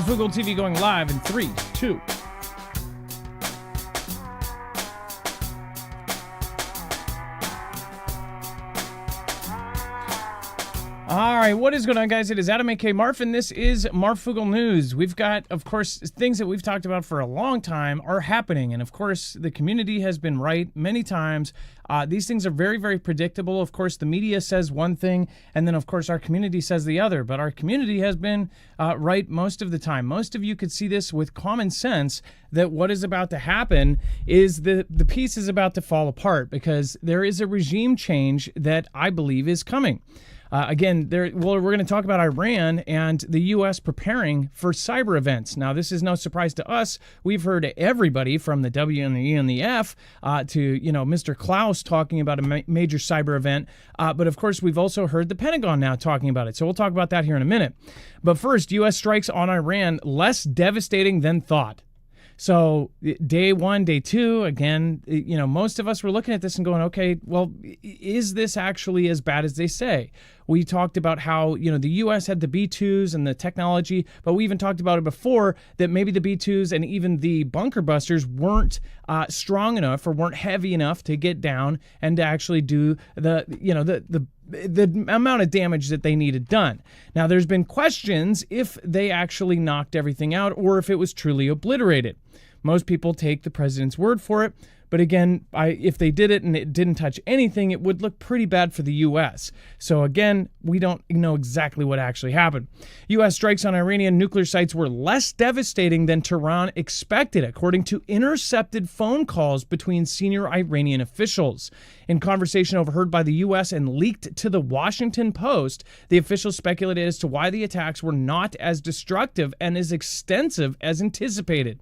Marfoogle TV going live in 3, 2. All right, what is going on, guys? It is Adam A.K. Marf, and this is Marfoogle News. We've got, of course, things that we've talked about for a long time are happening, and of course, the community has been right many times. These things are very, very predictable. Of course, the media says one thing, and then, of course, our community says the other, but our community has been right most of the time. Most of you could see this with common sense that what is about to happen is the piece is about to fall apart because there is a regime change that I believe is coming. Again, we're going to talk about Iran and the U.S. preparing for cyber events. Now, this is no surprise to us. We've heard everybody from the W and the E and the F to, Mr. Klaus talking about a major cyber event. But, of course, we've also heard the Pentagon now talking about it. So we'll talk about that here in a minute. But first, U.S. strikes on Iran less devastating than thought. So day one, day two, again, most of us were looking at this and going, okay, well, is this actually as bad as they say? We talked about how, the U.S. had the B-2s and the technology, but we even talked about it before that maybe the B-2s and even the bunker busters weren't strong enough or weren't heavy enough to get down and to actually do the amount of damage that they needed done. Now, there's been questions if they actually knocked everything out or if it was truly obliterated. Most people take the president's word for it. But again, if they did it and it didn't touch anything, it would look pretty bad for the U.S. So again, we don't know exactly what actually happened. U.S. strikes on Iranian nuclear sites were less devastating than Tehran expected, according to intercepted phone calls between senior Iranian officials. In conversation overheard by the U.S. and leaked to the Washington Post, the officials speculated as to why the attacks were not as destructive and as extensive as anticipated.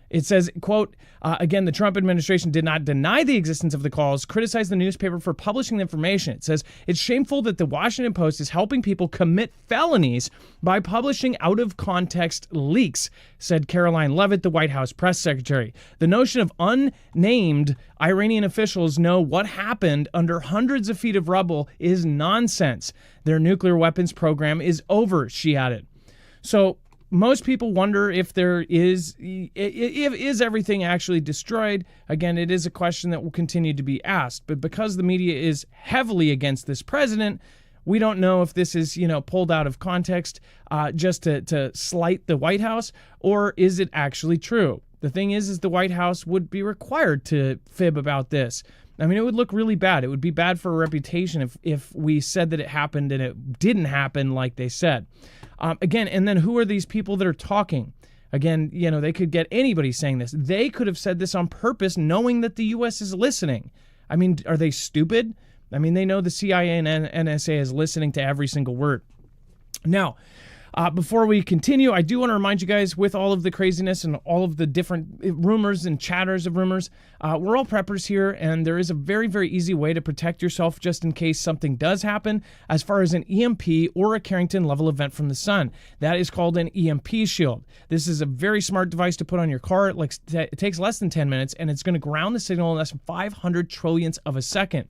It says, quote, again, the Trump administration did not deny the existence of the calls, criticized the newspaper for publishing the information. It says, it's shameful that the Washington Post is helping people commit felonies by publishing out-of-context leaks, said Caroline Leavitt, the White House press secretary. The notion of unnamed Iranian officials know what happened under hundreds of feet of rubble is nonsense. Their nuclear weapons program is over, she added. So most people wonder if is everything actually destroyed. Again, it is a question that will continue to be asked. But because the media is heavily against this president, we don't know if this is, pulled out of context just to slight the White House, or is it actually true? The thing is the White House would be required to fib about this. I mean, it would look really bad. It would be bad for a reputation if we said that it happened and it didn't happen like they said. Again, and then who are these people that are talking? Again, they could get anybody saying this. They could have said this on purpose, knowing that the U.S. is listening. I mean, are they stupid? I mean, they know the CIA and NSA is listening to every single word. Now, before we continue, I do want to remind you guys, with all of the craziness and all of the different rumors and chatters of rumors, we're all preppers here, and there is a very, very easy way to protect yourself just in case something does happen as far as an EMP or a Carrington-level event from the sun. That is called an EMP Shield. This is a very smart device to put on your car. It takes less than 10 minutes, and it's going to ground the signal in less than 500 trillionths of a second.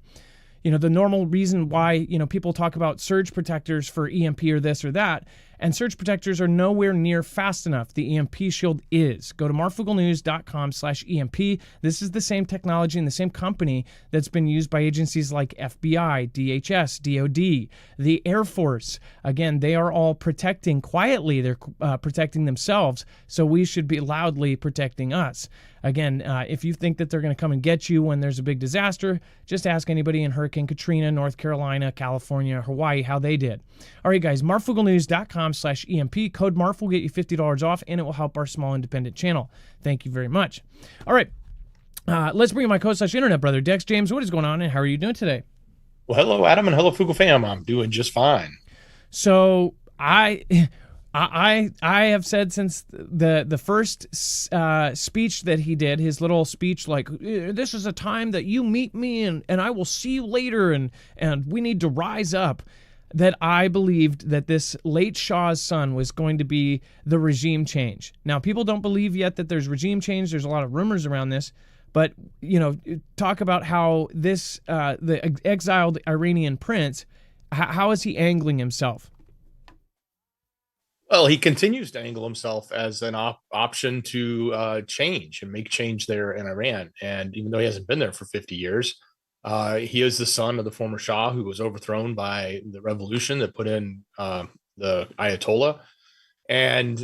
The normal reason why, people talk about surge protectors for EMP or this or that, and surge protectors are nowhere near fast enough. The EMP Shield is. Go to marfooglenews.com/EMP. This is the same technology and the same company that's been used by agencies like FBI, DHS, DOD, the Air Force. Again, they are all protecting quietly. They're protecting themselves, so we should be loudly protecting us. Again, if you think that they're going to come and get you when there's a big disaster, just ask anybody in Hurricane Katrina, North Carolina, California, Hawaii, how they did. All right, guys, marfooglenews.com/EMP. Code MARF will get you $50 off, and it will help our small independent channel. Thank you very much. All right, let's bring in my co/internet brother, Dex James. What is going on, and how are you doing today? Well, hello, Adam, and hello, Foogle fam. I'm doing just fine. So I have said since the first speech that he did, his little speech like, this is a time that you meet me and I will see you later and we need to rise up, that I believed that this late Shah's son was going to be the regime change. Now, people don't believe yet that there's regime change. There's a lot of rumors around this. But, talk about how this, the exiled Iranian prince, how is he angling himself? Well, he continues to angle himself as an option to change and make change there in Iran. And even though he hasn't been there for 50 years, he is the son of the former Shah who was overthrown by the revolution that put in the Ayatollah. And,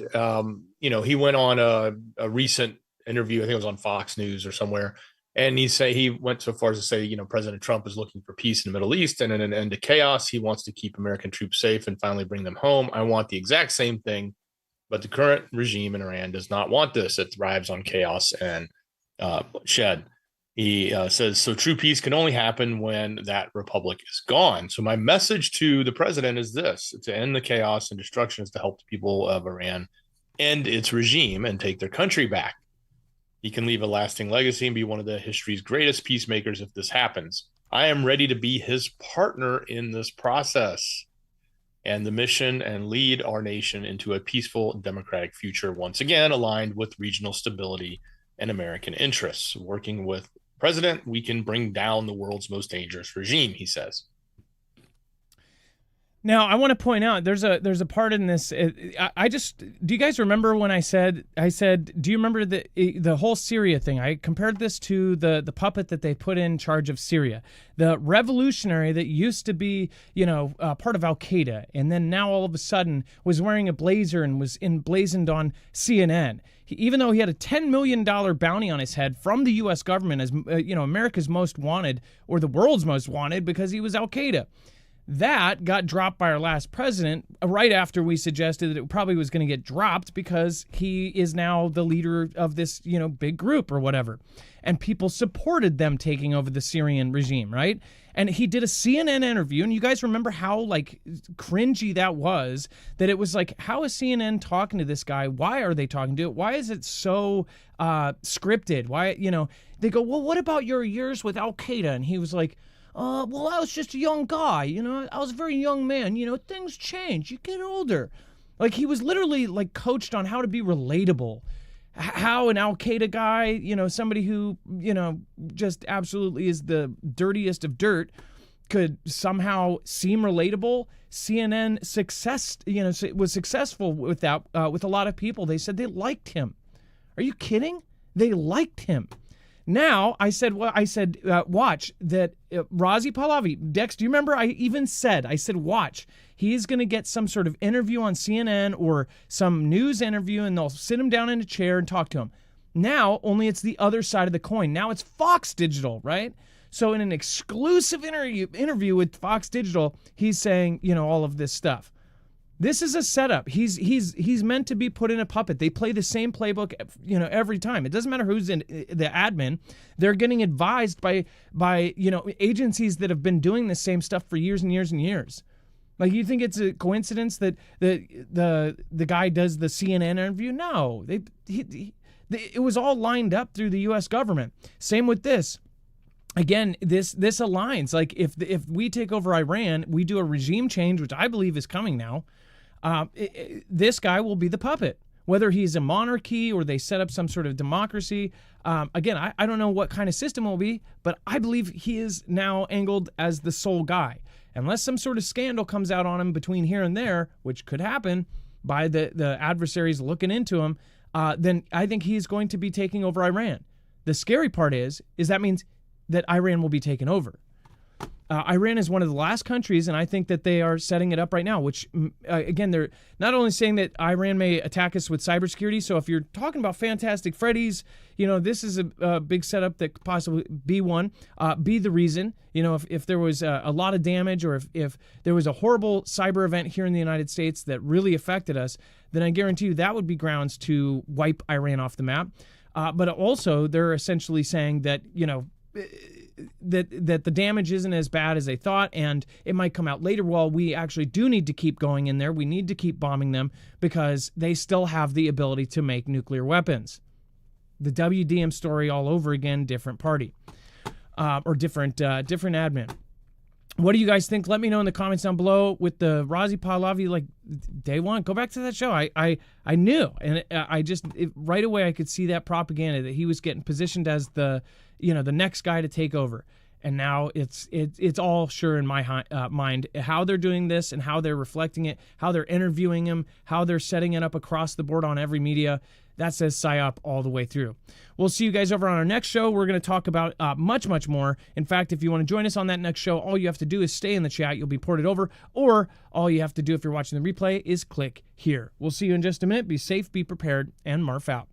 he went on a recent interview, I think it was on Fox News or somewhere. And he went so far as to say, President Trump is looking for peace in the Middle East and an end to chaos. He wants to keep American troops safe and finally bring them home. I want the exact same thing, but the current regime in Iran does not want this. It thrives on chaos and bloodshed. He says, so true peace can only happen when that republic is gone. So my message to the president is this: to end the chaos and destruction is to help the people of Iran end its regime and take their country back. He can leave a lasting legacy and be one of the history's greatest peacemakers if this happens. I am ready to be his partner in this process and the mission and lead our nation into a peaceful, democratic future, once again aligned with regional stability and American interests. Working with President, we can bring down the world's most dangerous regime, he says. Now, I want to point out there's a part in this. I just, do you guys remember when I said, do you remember the whole Syria thing? I compared this to the puppet that they put in charge of Syria, the revolutionary that used to be, part of Al Qaeda, and then now all of a sudden was wearing a blazer and was emblazoned on CNN. Even though he had a $10 million bounty on his head from the U.S. government as America's most wanted or the world's most wanted because he was Al Qaeda. That got dropped by our last president right after we suggested that it probably was going to get dropped because he is now the leader of this, big group or whatever. And people supported them taking over the Syrian regime, right? And he did a CNN interview, and you guys remember how, cringy that was, that it was like, how is CNN talking to this guy? Why are they talking to it? Why is it so scripted? Why, they go, well, what about your years with Al Qaeda? And he was like, well, I was just a young guy, I was a very young man, things change, you get older. Like, he was literally, coached on how to be relatable. How an Al Qaeda guy, somebody who, just absolutely is the dirtiest of dirt, could somehow seem relatable. CNN was successful with that, with a lot of people. They said they liked him. Are you kidding? They liked him. Now, I said, watch that Razi Pahlavi, Dex, do you remember I said, watch, he's going to get some sort of interview on CNN or some news interview and they'll sit him down in a chair and talk to him. Now, only it's the other side of the coin. Now it's Fox Digital, right? So in an exclusive interview with Fox Digital, he's saying, all of this stuff. This is a setup. He's meant to be put in a puppet. They play the same playbook, every time. It doesn't matter who's in the admin. They're getting advised by agencies that have been doing the same stuff for years and years and years. Like, you think it's a coincidence that the guy does the CNN interview? No, it was all lined up through the U.S. government. Same with this. Again, this aligns. Like, if we take over Iran, we do a regime change, which I believe is coming now. This guy will be the puppet, whether he's a monarchy or they set up some sort of democracy. Again, I don't know what kind of system it will be, but I believe he is now angled as the sole guy. Unless some sort of scandal comes out on him between here and there, which could happen by the adversaries looking into him, then I think he's going to be taking over Iran. The scary part is that means that Iran will be taken over. Iran is one of the last countries, and I think that they are setting it up right now, which, again, they're not only saying that Iran may attack us with cybersecurity. So if you're talking about Fantastic Freddy's, this is a big setup that could possibly be one, be the reason, if there was a lot of damage or if there was a horrible cyber event here in the United States that really affected us, then I guarantee you that would be grounds to wipe Iran off the map. But also they're essentially saying that, that the damage isn't as bad as they thought, and it might come out later. Well, we actually do need to keep going in there. We need to keep bombing them because they still have the ability to make nuclear weapons. The WDM story all over again, different party, or different admin. What do you guys think? Let me know in the comments down below. With the Razi Pahlavi, day one, go back to that show. I knew, and right away I could see that propaganda that he was getting positioned as the next guy to take over. And now it's all sure in my mind how they're doing this and how they're reflecting it, how they're interviewing him, how they're setting it up across the board on every media. That says PSYOP all the way through. We'll see you guys over on our next show. We're going to talk about much, much more. In fact, if you want to join us on that next show, all you have to do is stay in the chat. You'll be ported over. Or all you have to do if you're watching the replay is click here. We'll see you in just a minute. Be safe, be prepared, and Marf out.